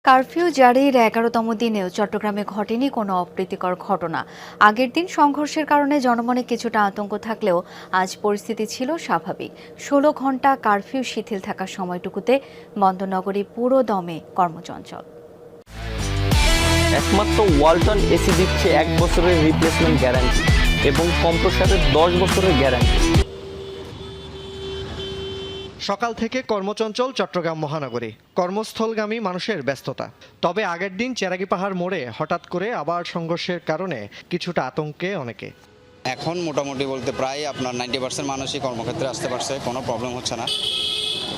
Curfew জারির ১১তম দিনেও চট্টগ্রামে ঘটেনি কোনো অপ্রীতিকর ঘটনা। আগের দিন সংঘর্ষের কারণে জনমনে কিছুটা আতঙ্ক থাকলেও আজ পরিস্থিতি ছিল স্বাভাবিক। ১৬ ঘন্টা কারফিউ শিথিল থাকার সময়টুকুতে বন্দরনগরী পুরো দমে কর্মচঞ্চল। একমাত্র ওয়ালটন এসি দিচ্ছে ১ বছরের রিপ্লেসমেন্ট গ্যারান্টি এবং কম্প্রেসারের ১০ বছরের গ্যারান্টি। সকাল থেকে কর্মচঞ্চল চট্টগ্রাম মহানগরী, কর্মস্থলগামী মানুষের ব্যস্ততা। তবে আগের দিন চেরাগী পাহাড় মোড়ে হঠাৎ করে আবার সংঘর্ষের কারণে কিছুটা আতঙ্কে অনেকে। এখন মোটামুটি বলতে প্রায় আপনার 90% মানুষই কর্মক্ষেত্রে আসতে পারছে, কোনো প্রবলেম হচ্ছে না।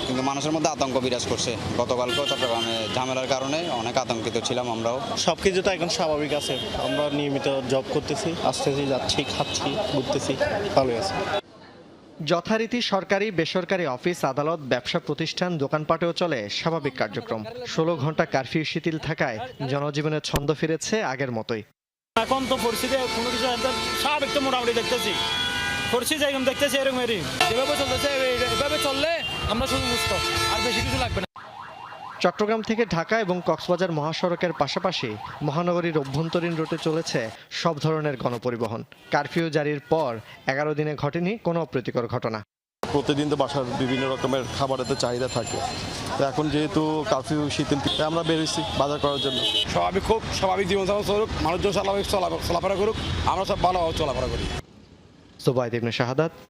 কিন্তু মানুষের মধ্যে আতঙ্ক বিরাজ করছে। গতকালকেও চট্টগ্রামে ঝামেলার কারণে অনেক আতঙ্কিত ছিলাম আমরাও। সবকিছু তো এখন স্বাভাবিক আছে। আমরা নিয়মিত জব করতেছি, আসতেছি, যাচ্ছি, খাচ্ছি, ঘুরতেছি, ভালোই আছে। যথারীতি সরকারি বেসরকারি অফিস আদালত ব্যবসা প্রতিষ্ঠান দোকানপাটেও চলে স্বাভাবিক কার্যক্রম। ১৬ ঘন্টা কারফিউ শিথিল থাকায় জনজীবনের ছন্দ ফিরেছে আগের মতোই। এখন তো পরিস্থিতি কোনো কিছু স্বাভাবিক তো মোটামুটি দেখতেছি, পরিস্থিতি যেরকম দেখতেছি এরকমেরই যেভাবে চলতেছে, এভাবে চললে আমরা শুধু মুক্ত, আর বেশি কিছু লাগবে না। চট্টগ্রাম থেকে ঢাকা এবং কক্সবাজার মহাসড়কের পাশাপাশি মহানগরীর অভ্যন্তরীণ রুটে চলেছে সব ধরনের গণপরিবহন। কারফিউ জারির পর ১১ দিনে ঘটেনি কোনো অপ্রীতিকর ঘটনা। প্রতিদিন তো বাসার বিভিন্ন রকমের খাবারের তো চাহিদা থাকে। তো এখন যেহেতু কারফিউ শিথিল, আমরা বেরোচ্ছি বাজার করার জন্য। খুব স্বাভাবিক জীবনযাপন করুক, মানুষজন স্বাভাবিক চলাফেরা করুক, আমরা সব ভালোভাবে চলাফেরা করি। সুবাইদ ইবনে শাহাদাত,